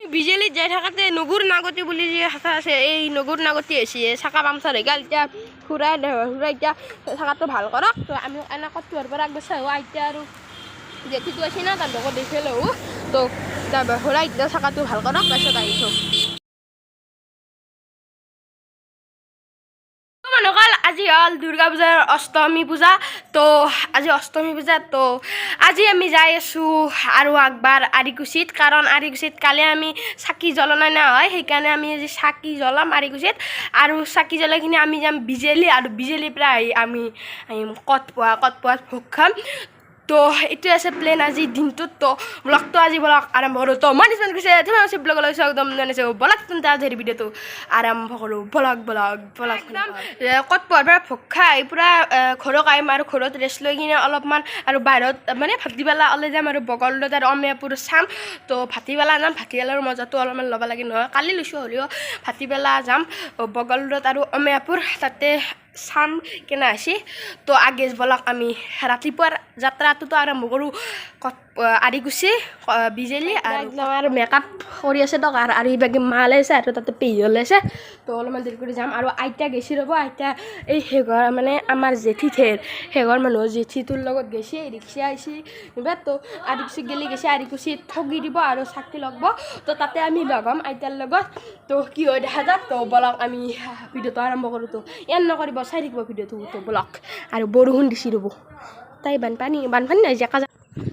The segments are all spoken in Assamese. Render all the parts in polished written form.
বিজেলি যাই থাকাতে নগুৰ নাগতি বুলি যে কথা আছে এই নগুৰ নাগতি হৈছে চাকা পামচাৰ হৈ গ'ল এতিয়া ঘূৰাই এতিয়া চাকাটো ভাল কৰক তো আমি এনে কটোৱাৰ পৰা আগবাঢ়ি আহোঁ এতিয়া আৰু জেঠিটো আছে না তাৰ লগত দেখি লওঁ তো ঘূৰাই এতিয়া চাকাটো ভাল কৰক তাৰপিছত আহিছোঁ আজি হল দুৰ্গা পূজাৰ অষ্টমী পূজা তো আজি অষ্টমী পূজা তো আজি আমি যাই আছোঁ আৰু একবাৰ আৰিকুছিত কাৰণ আৰিকুছিত কালি আমি চাকি জ্বলাই নহয় সেইকাৰণে আমি আজি চাকি জ্বলাম আৰিকুছিত আৰু চাকি জ্বলাই কিনে আমি যাম বিজেলি আৰু বিজেলিৰ পৰা আমি আহিম কটপোৱাত ভোগ খাম তো এইটোৱে আছে প্লেন আজি দিনটোত তো ব্লগটো আজি ব্লগ আৰম্ভ কৰোঁ তো মই নিশ্চয় কৈছে তোমাৰ আছে ব্লগ লৈছোঁ একদম জানিছোঁ ব্লগ আজি ভিডিঅ'টো আৰম্ভ কৰোঁ ব্লগ একদম কটপোৱাৰ পৰা ভোগ খাই পূৰা ঘৰত আহিম আৰু ঘৰত ৰেষ্ট লৈ কিনে অলপমান আৰু বাহিৰত মানে ভাটিবেলা ওলাই যাম আৰু বগলদত আৰু অমেয়াপুৰ চাম তো ভাটিবেলা যাম ভাটিবেলাৰ মজাটো অলপমান ল'ব লাগে নহয় কালি লৈছোঁ হ'লেও ভাটিবেলা যাম বগলদত আৰু অমেয়াপুৰ তাতে চাম কেনে আছে তো আগে বলক আমি ৰাতিপুৱাৰ যাত্ৰাটোতো আৰম্ভ কৰোঁ আৰিকুছি বিজেলি আৰু মেকআপ কৰি আছে তো আৰু ইবাগে মা ওলাইছে আৰু তাতে পেহী ওলাইছে তো অলপমান দেৰি কৰি যাম আৰু আইতা গেছি ৰ'ব আইতা এই সেইঘৰ মানে আমাৰ জেঠি সেইঘৰ মানুহ জেঠিটোৰ লগত গেছি ৰিক্সা আহিছে এইবাৰ তো আৰিকুছি গেলি গেছি আৰিকুছি ঠগি দিব আৰু চাকি লাগব তো তাতে আমি লগ হ'ম আইতাৰ লগত তো কি হয় দেখা যাক তো বলক আমি ভিডিঅ'টো আৰম্ভ কৰোঁ তো ইয়াৰ নকৰিব চাই থাকিব ভিডিঅ'টো তো বলক আৰু বৰষুণ দিছি ৰ'ব তাই বানপানী নাই জেকা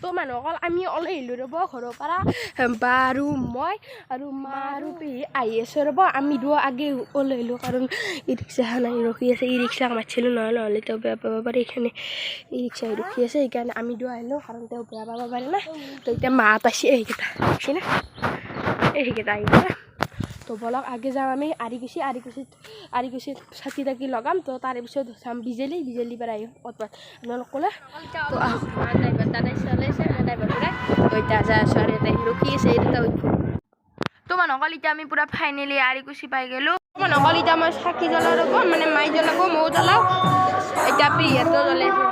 তো মানুহ অকল আমি ওলাই আহিলোঁ ৰ'ব ঘৰৰ পৰা বা আৰু মই আৰু মা আৰু পেহী আহি আছোঁ ৰ'ব আমি আগে ওলাই আহিলোঁ কাৰণ ই ৰিক্সাখন আহি ৰখি আছে ই ৰিক্সাক মাতিছিলোঁ নহ'লে তেওঁ বেয়া পাব পাৰে সেইকাৰণে ই ৰিক্সা আহি ৰখি আছে সেইকাৰণে আমি আহিলোঁ কাৰণ তেওঁ বেয়া পাব পাৰে না তো এতিয়া মাত আছে এইকেইটা আছে না এইকেইটা আহিছে তো বলক আগে যাম আমি আৰিকুছিত চাকি তাকি লগাম তো তাৰে পিছত যাম বিজেলি পৰা আহিম কটপোৱাত আপোনালোক ক'লে তো দাদাই চলাইছে ড্ৰাইভাৰ তো এতিয়া যাই আছোঁ আৰু ইয়াতে ৰখি আছে এইটো তো মানুহকল এতিয়া আমি পূৰা ফাইনেলি আৰিকুছি পাই গ'লোঁ মানুহকল এতিয়া মই চাকি জ্বলাই ৰ'ব মানে মাই জ্বলাব ময়ো জ্বলাওঁ এতিয়া পেহীহঁতেও জ্বলাইছে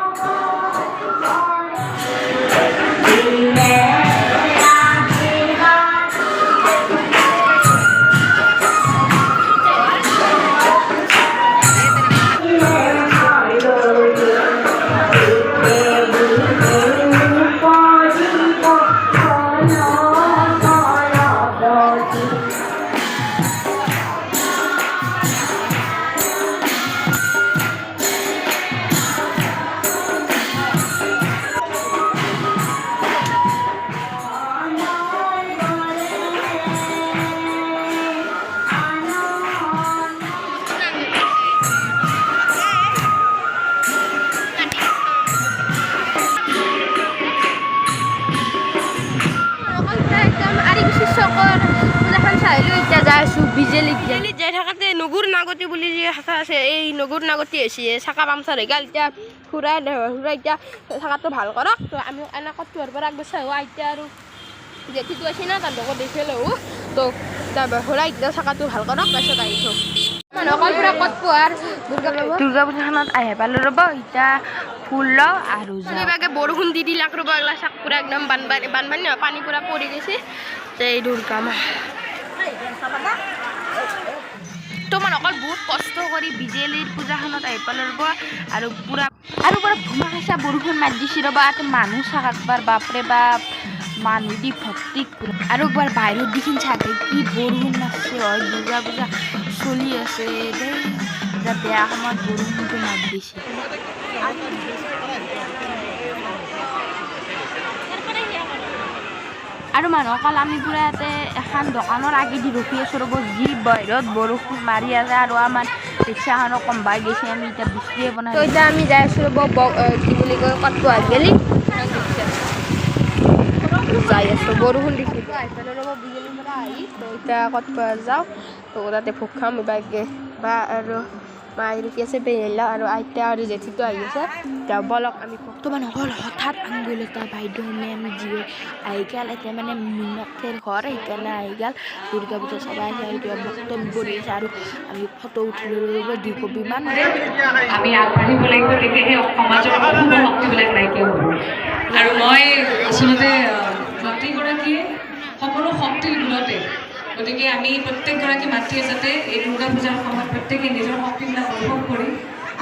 বিজেলিত যাই থাকাতে নগুৰ নাগতি বুলি যে কথা আছে এই নগুৰ নাগতি হৈছে চাকা পামচাৰ হৈ গ'ল এতিয়া ঘূৰাই এতিয়া চাকাটো ভাল কৰক তো আমি এনে কটোৱাৰ পৰা আগবাঢ়ি আহোঁ আইতা আৰু জেঠিটো আছে না তাৰ লগত দেখি লওঁ তো ঘূৰাই এতিয়া চাকাটো ভাল কৰক তাৰপিছত আহিছোঁ মানুহ অকল পূৰা কটপোৱাৰ দুৰ্গা পূজাখনত আহি পালোঁ ৰ'ব এতিয়া ফুল লওঁ আৰু এইভাগে বৰষুণ দি দিলাক ৰ'ব এগলা চাক পূৰা একদম বানপানী নহয় পানী পূৰা পৰি গৈছে এই দুৰ্গা মা তো মানে অকল বহুত কষ্ট কৰি বিজেলিৰ পূজাখনত আহি পালোঁ ৰ'ব আৰু পূৰা ধুমা খাইছা বৰষুণ মাৰি দিছে ৰ'ব আৰু মানুহ চাক একবাৰ বাপৰে বাপ মানুহ দি ভৰ্তি আৰু একবাৰ বাহিৰত দেখিন চাগে কি বৰষুণ মাৰিছে হয় দুৰ্গা পূজা চলি আছে দেই এটা বেয়া সময়ত বৰষুণটো মাৰি দিছে আৰু মানুহ অকল আমি পূৰা ইয়াতে এখন দোকানৰ আগেদি ৰখি আছোঁ ৰ'ব যি বাহিৰত বৰষুণ মাৰি আছে আৰু আমাৰ ৰিক্সাখনো কমবাই গৈছে আমি এতিয়া বিস্কুটে বনাই তো এতিয়া আমি যাই আছোঁ ৰ'ব কি বুলি কয় কটপোৱাত গেলি যাই আছোঁ বৰষুণ দিছোঁ আহিছিলোঁ ৰ'ব বিজেলিৰ পৰা আহি তো এতিয়া কটপোৱাত যাওঁ তো তাতে ভোগ খাম এবাৰকে বা আৰু মাই ৰখি আছে পেহিলা আৰু আইতা আৰু জেঠিটো আহি আছে এতিয়া বলক আমি তো মানে অকল হঠাৎ আঙ্গুল এটা বাইদেউ আমি জীৱে আহি গ'ল এতিয়া মানে মিনকেৰ ঘৰ সেইকাৰণে আহি গ'ল দুৰ্গা পূজা চাব আহিছে আৰু কিবা বক্তব্য কৰি আছে আৰু আমি ফটো উঠিলোঁ ৰ'ব 2 কপিমান আমি আগবাঢ়িব লাগিব তেতিয়াহে সমাজৰ অশুভ শক্তিবিলাক নাইকিয়া হ'ব আৰু মই আচলতে মাতৃগৰাকীয়ে সকলো শক্তিৰ গুণতে গতিকে আমি প্ৰত্যেকগৰাকী মাতৃয়ে যাতে এই দুৰ্গা পূজাৰ সময়ত প্ৰত্যেকে নিজৰ শক্তিবিলাক অনুভৱ কৰি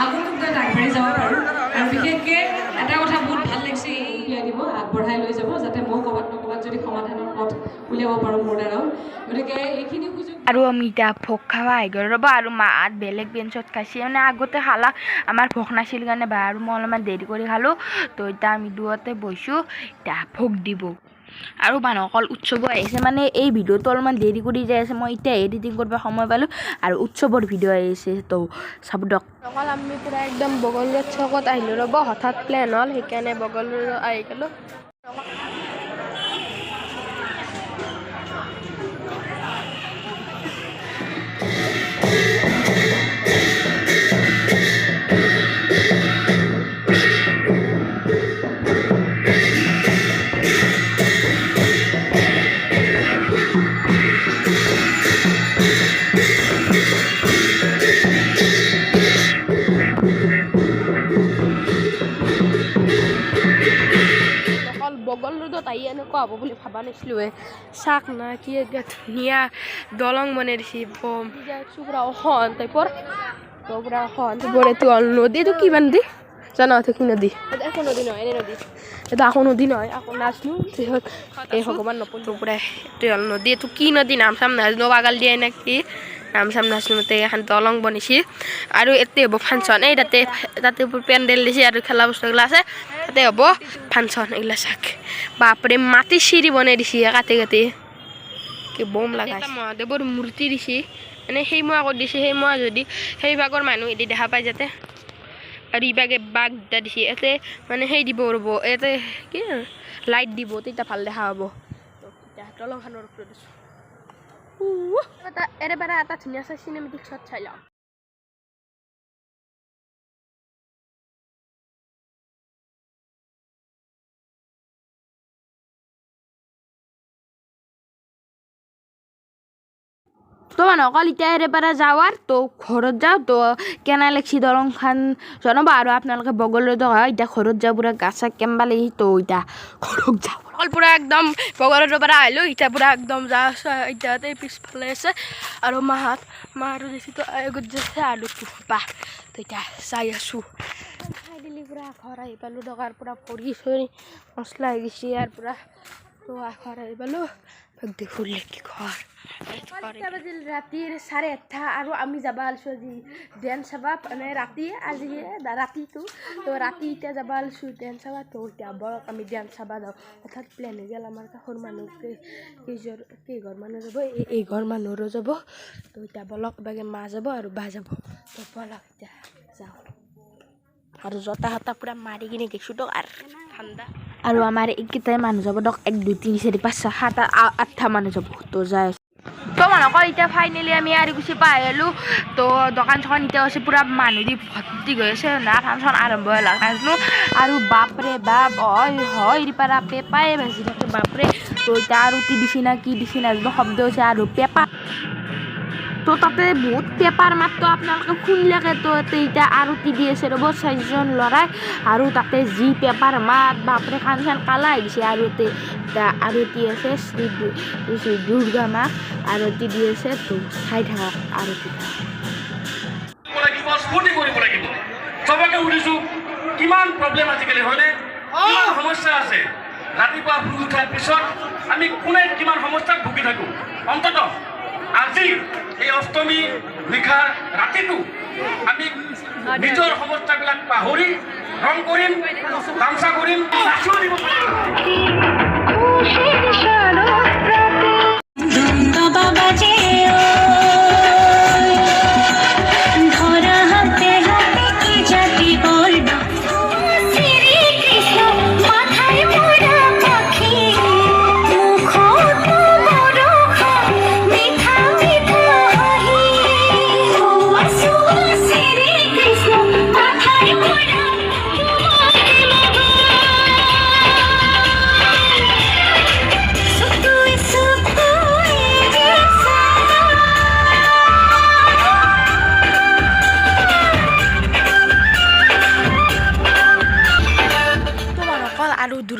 আগন্তুক আগবাঢ়ি যাব পাৰোঁ আৰু বিশেষকৈ এটা কথা বহুত ভাল লাগিছে উলিয়াই দিব আগবঢ়াই লৈ যাব যাতে মই ক'ৰবাত ক'ৰবাত যদি সমাধানৰ পথ উলিয়াব পাৰোঁ মোৰ দ্বাৰাও গতিকে এইখিনি সুযোগ আৰু আমি এতিয়া ভোগ খাবা আহি গ'ল ৰ'ব আৰু মাত বেলেগ বেঞ্চত খাইছে মানে আগতে খালা আমাৰ ভোগ নাছিল কাৰণে বা আৰু মই অলপমান দেৰি কৰি খালোঁ তো এতিয়া আমি দুয়োতে বহিছোঁ এতিয়া ভোগ দিব আৰু মানুহসকল উৎসৱ আহিছে মানে এই ভিডিঅ'টো অলপমান দেৰি কৰি যাই আছে মই এতিয়া এডিটিং কৰিব সময় পালোঁ আৰু উৎসৱৰ ভিডিঅ' আহিছে তো চাব দিয়ক অকল আমি পূৰা একদম বগলৰোড চকত আহিলোঁ ৰ'ব হঠাৎ প্লেন হ'ল সেইকাৰণে বগলৰোড আহি গ'লোঁ বগল ৰোডত আহি এনেকুৱা হ'ব বুলি ভাবা নাছিলোঁ চাক না কি ধুনীয়া দলং বনাই দিছে বম পুৰা অসন টাইপৰ তো পুৰা অসন টাইপৰ এইটো নদীটো কিমান নদী জানা কি নদী একো নদী নহয় এনে নদী এইটো আকৌ নদী নহয় আকৌ নাজানো এই ভগৱান নপৰিব পুৰা এইটো হ'ল নদী এইটো কি নদী নাম চাম নাজানো বাগাল দিয়ে নে কি নাম চাম নাজানো এখন দলং বনিছে আৰু এতে হ'ব ফাংচন এই তাতে পেণ্ডেল দিছে আৰু খেলা বস্তুগিলা আছে তাতে হ'ব ফাংচন এইগিলা চাক বাপৰে মাটি চিৰি বনাই দিছে কাটি কাটি কি বম লগাইছে মহাদেৱৰ মূৰ্তি দিছে মানে সেই মই আগত দিছে সেই মই যদি সেই ভাগৰ মানুহ এদি দেখা পাই যাতে আৰু ইবাগে বাঘ দুটা দিছে ইয়াতে মানে সেই দিব ৰ'ব ইয়াতে কি লাইট দিব তেতিয়া ভাল দেখা হ'ব দলংখনৰ ওপৰত দিছোঁ এটা ধুনীয়া চাই চিনেমেটিক শ্বট চাই যাওঁ তো মানুহসকল এতিয়া এৰেপাৰা যাৱাৰ তো ঘৰত যাওঁ তো কেনে লাগছি দলংখন জনাব আৰু আপোনালোকে বগল ৰোড হয় এতিয়া ঘৰত যাওঁ পুৰা গা চা কেম্বা লাগি তো এতিয়া ঘৰত যাওঁ অকল পুৰা একদম বগল ৰোডৰ পৰা আহিলোঁ এতিয়া পুৰা একদম যা এতিয়া পিছফালে আছে আৰু মাহঁতো যেছিতো আগত যাইছে আৰু বাহ তো এতিয়া চাই আছোঁ খাই দিলি পুৰা ঘৰ আহি পালোঁ দোকাৰ পৰা ভৰি চৰি মছলা আহি গৈছে ইয়াৰ পৰা তো ঘৰ আহি পালোঁ দেখুলে কি ঘৰ বাজিল ৰাতিৰ 8:30 আৰু আমি যাব আলছোঁ আজি ডেন্স চাবা মানে ৰাতি আজি ৰাতিটো তো ৰাতি এতিয়া যাব আলছোঁ ডেন্স চাবা তো এতিয়া বৰক আমি ডেন্স চাবা যাওঁ হঠাৎ প্লেন হৈ গ'ল আমাৰ কাষৰ মানুহ কেইঘৰ মানুহ যাব এই ঘৰ মানুহৰো যাব তো এতিয়া বলক বাগে মা যাব আৰু বা যাব তো বলক এতিয়া যাওঁ আৰু জোতা হতা পুৰা মাৰি কিনে গৈছোঁ তো আৰু ঠাণ্ডা আৰু আমাৰ এইকেইটাই মানুহ যাব দক 1 2 3 4 5 6 7 8টা মানুহ যাব তো যাই তো মানুহক এতিয়া ফাইনেলি আমি আৰিকুছি পাই আহিলোঁ তো দোকান চোকান এতিয়া হৈছে পুৰা মানুহ দি ভৰ্তি গৈ আছে না ফাংচন আৰম্ভ হৈ নাজানো আৰু বাপৰে বাপ হয় পাৰা পেপাই ভাজি থাকে বাপৰে তো এতিয়া আৰু দিছি না কি দিছি নাজানো শব্দ হৈছে আৰু পেপা তো তাতে বহুত পেপাৰ মাত্ৰ আপোনালোকে শুনিলেকে তো এতিয়া আৰতি দি আছে ৰ'ব 4জন ল'ৰাই আৰু তাতে যি পেপাৰ মাত বাপৰে কাণ চান কালা আহিছে আৰতি আছে শ্ৰী দুৰ্গা মা আৰতি দি আছে তো চাই থাকক আৰতি চবকে সুধিছোঁ কিমান প্ৰব্লেম আজিকালি হয়নে কিমান সমস্যা আছে ৰাতিপুৱা শুই উঠাৰ পিছত আমি কোনে কিমান সমস্যাত ভুগি থাকোঁ অন্তত আজি এই অষ্টমী নিশা ৰাতিটো আমি নিজৰ সমস্যাবিলাক পাহৰি ৰং কৰিম তামচা কৰিম নাচিব দিব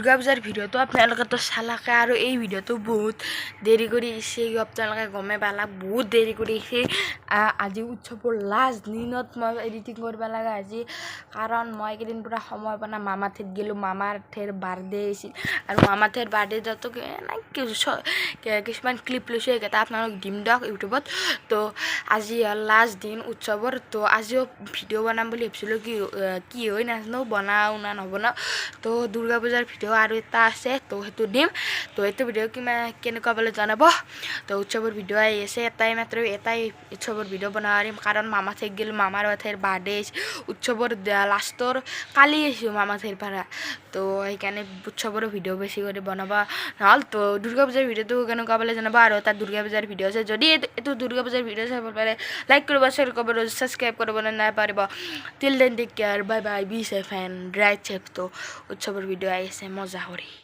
দুৰ্গা পূজাৰ ভিডিঅ'টো আপোনালোকেতো চালাকে আৰু এই ভিডিঅ'টো বহুত দেৰি কৰি আহিছে আপোনালোকে গমে পালাক বহুত দেৰি কৰি আহিছে আজি উৎসৱৰ লাষ্ট দিনত মই এডিটিং কৰিব লগা আজি কাৰণ মই এইকেইদিন পূৰা সময় পোৱা নাই মামাৰ ঠাইত গ'লোঁ মামাৰ ঠাইৰ বাৰ্থডে আছিল আৰু মামাৰ ঠাইৰ বাৰ্থডে যাতো কিছুমান ক্লিপ লৈছোঁ এইকেইটা আপোনালোক দিম দিয়ক ইউটিউবত তো আজি লাষ্ট দিন উৎসৱৰ তো আজিও ভিডিঅ' বনাম বুলি ভাবিছিলোঁ কি হয় নাজানো বনাওঁ না নবনাওঁ তো দুৰ্গা পূজাৰ ভিডিঅ' আৰু এটা আছে তো সেইটো দিম তো এইটো ভিডিঅ' কেনেকুৱা পালে জনাব তো উৎসৱৰ ভিডিঅ' আহি আছে এটাই উৎসৱৰ ভিডিঅ' বনাব পাৰিম কাৰণ মামা ঠাইত গ'লোঁ মামাৰ ঠাইৰ বাৰ্থডে উৎসৱৰ লাষ্টৰ কালি আহিছোঁ মামা ঠাইৰ পৰা তো সেইকাৰণে উৎসৱৰ ভিডিঅ' বেছি কৰি বনাব নহ'ল তো দুৰ্গা পূজাৰ ভিডিঅ'টো কেনেকুৱা পালে জনাব আৰু এটা দুৰ্গা পূজাৰ ভিডিঅ' আছে যদি এইটো দুৰ্গা পূজাৰ ভিডিঅ' চাব পাৰে লাইক কৰিব শ্বেয়াৰ কৰিব ছাবস্ক্ৰাইব কৰিবলৈ নাপাৰিব till then take care bye bye be safe and right safe তো উৎসৱৰ ভিডিঅ' আহি আছে মজা কৰি